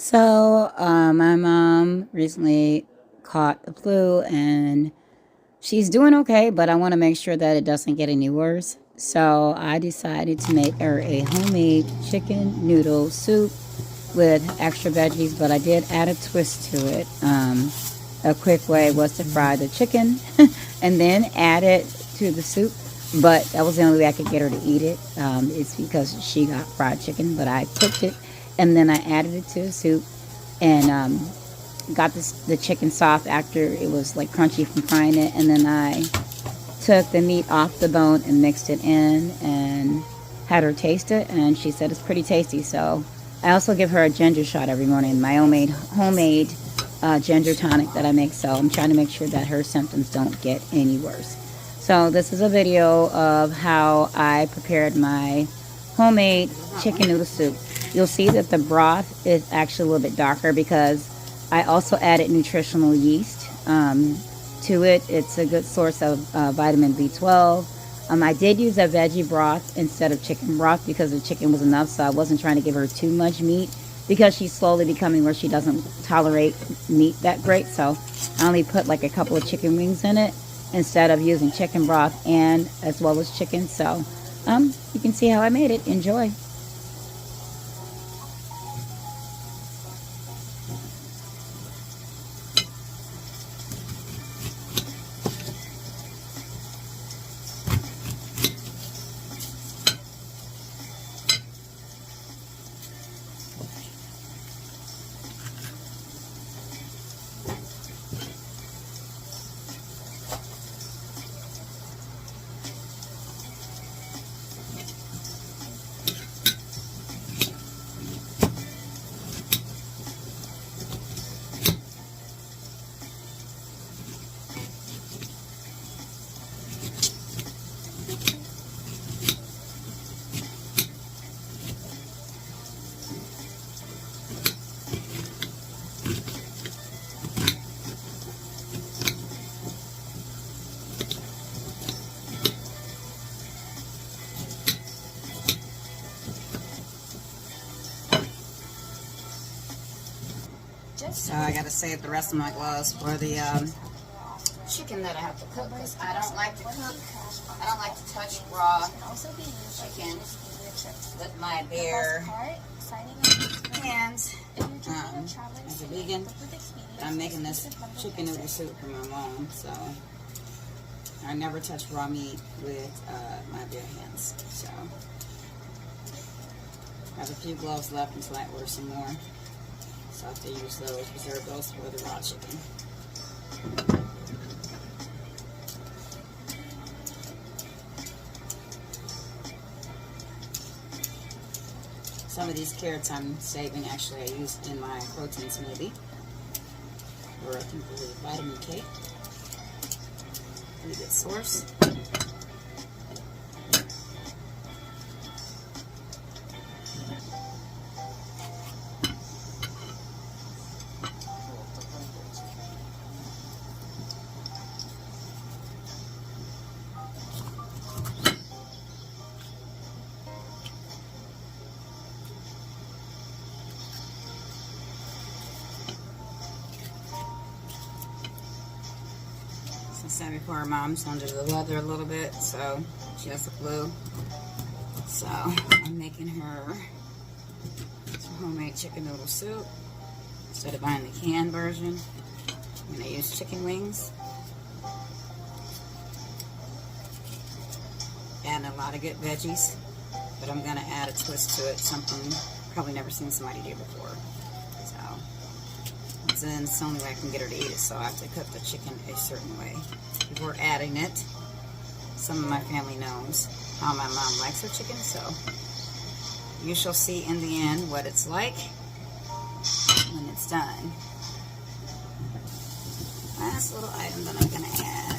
So, my mom recently caught the flu and she's doing okay, but I want to make sure that it doesn't get any worse. So, I decided to make her a homemade chicken noodle soup with extra veggies, but I did add a twist to it. A quick way was to fry the chicken and then add it to the soup, but that was the only way I could get her to eat it. It's because she got fried chicken, but I cooked it and then I added it to the soup and got the chicken soft after it was like crunchy from frying it, and then I took the meat off the bone and mixed it in and had her taste it, and she said it's pretty tasty. So I also give her a ginger shot every morning, my homemade ginger tonic that I make. So I'm trying to make sure that her symptoms don't get any worse. So this is a video of how I prepared my homemade chicken noodle soup. You'll see that the broth is actually a little bit darker because I also added nutritional yeast to it. It's a good source of vitamin B12. I did use a veggie broth instead of chicken broth because the chicken was enough, so I wasn't trying to give her too much meat because she's slowly becoming where she doesn't tolerate meat that great. So I only put like a couple of chicken wings in it instead of using chicken broth and as well as chicken. So you can see how I made it. Enjoy. So I gotta save the rest of my gloves for the chicken that I have to cook because I don't like to cook. I don't like to touch raw chicken with my bare hands. As a vegan, I'm making this chicken noodle soup for my mom, so I never touch raw meat with my bare hands. So I have a few gloves left until I order some more. So I have to use those, reserve those for the raw chicken. Some of these carrots I'm saving, actually I use in my protein smoothie, or I think with vitamin K. Really good source. As I said before, her mom's under the weather a little bit, so she has the flu. So I'm making her some homemade chicken noodle soup. Instead of buying the canned version, I'm going to use chicken wings. And a lot of good veggies, but I'm going to add a twist to it, something you've probably never seen somebody do before. So then it's the only way I can get her to eat it, so I have to cook the chicken a certain way before adding it. Some of my family knows how my mom likes her chicken, so you shall see in the end what it's like when it's done. Last little item that I'm going to add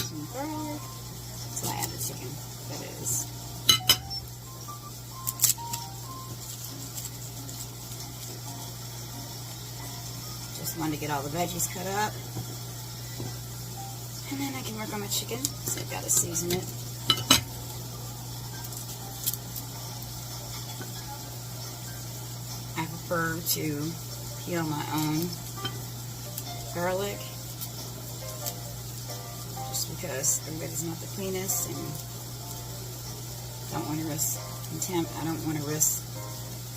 some garlic. So I add the chicken, that is. Just wanted to get all the veggies cut up. And then I can work on my chicken, so I've got to season it. I have a prefer to peel my own garlic, just because everybody's not the cleanest, and I don't want to risk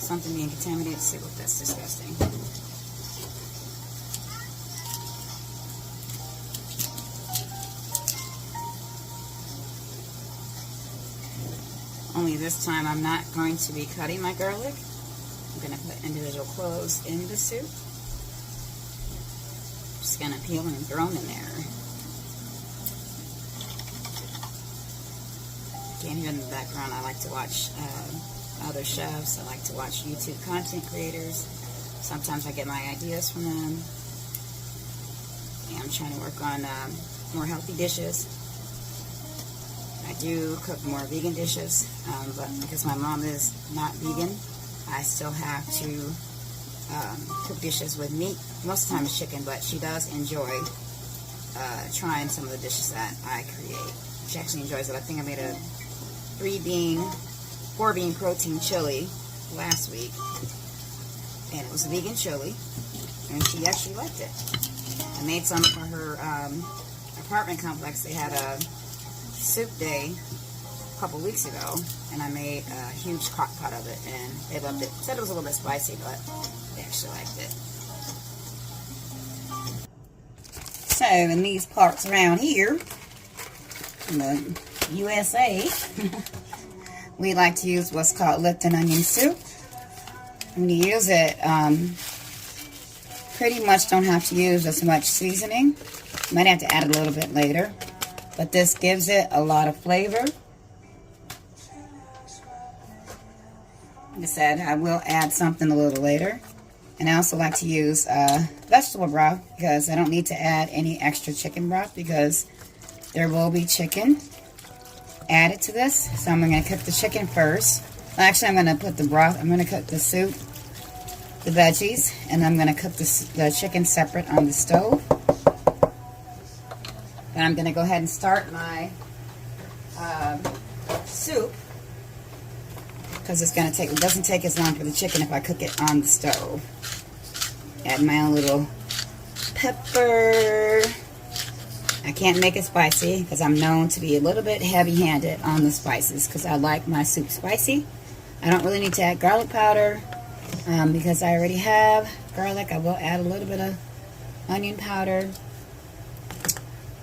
something being contaminated. See, look, that's disgusting. Only this time I'm not going to be cutting my garlic. I'm going to put individual cloves in the soup. Just going to peel them and throw them in there. Can't hear in the background. I like to watch other chefs. I like to watch YouTube content creators. Sometimes I get my ideas from them. And I'm trying to work on more healthy dishes. I do cook more vegan dishes, but because my mom is not vegan, I still have to cook dishes with meat. Most of the time it's chicken, but she does enjoy trying some of the dishes that I create. She actually enjoys it. I think I made a 4-bean protein chili last week, and it was a vegan chili, and she actually liked it. I made some for her apartment complex. They had a soup day a couple weeks ago, and I made a huge crock pot of it, and they loved it. Said it was a little bit spicy, but they actually liked it. So in these parts around here in the USA, we like to use what's called Lipton onion soup. When you use it, pretty much don't have to use as much seasoning. You might have to add a little bit later, but this gives it a lot of flavor. Like I said, I will add something a little later. And I also like to use vegetable broth, because I don't need to add any extra chicken broth, because there will be chicken added to this. So I'm going to cook the chicken first. Actually, I'm going to put the broth, I'm going to cook the soup, the veggies, and I'm going to cook the chicken separate on the stove. Then I'm going to go ahead and start my soup, because it doesn't take as long for the chicken if I cook it on the stove. Add my own little pepper. I can't make it spicy because I'm known to be a little bit heavy-handed on the spices, because I like my soup spicy. I don't really need to add garlic powder because I already have garlic. I will add a little bit of onion powder.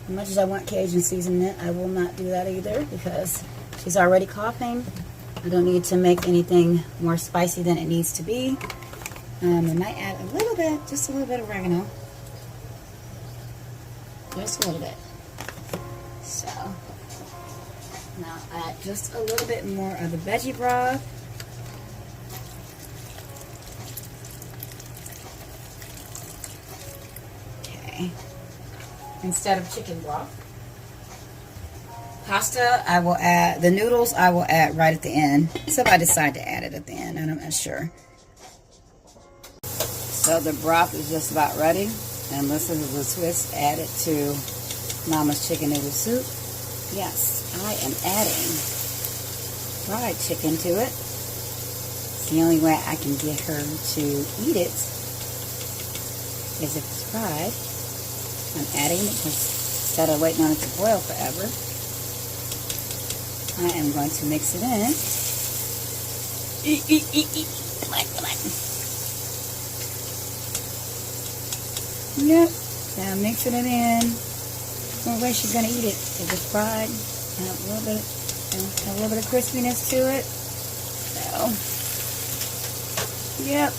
As much as I want Cajun seasoning, I will not do that either, because she's already coughing. I don't need to make anything more spicy than it needs to be. I might add a little bit, just a little bit of oregano. Just a little bit. So, now add just a little bit more of the veggie broth. Okay. Instead of chicken broth. Pasta, I will add, the noodles I will add right at the end. So if I decide to add it at the end, and I'm not sure. So the broth is just about ready. And this is the twist added to Mama's chicken noodle soup. Yes, I am adding fried chicken to it. It's the only way I can get her to eat it is if it's fried. I'm adding it instead of waiting on it to boil forever. I am going to mix it in. Yep, now mixing it in. No way she's gonna eat it. If it's fried, have a little bit of crispiness to it. So, yep.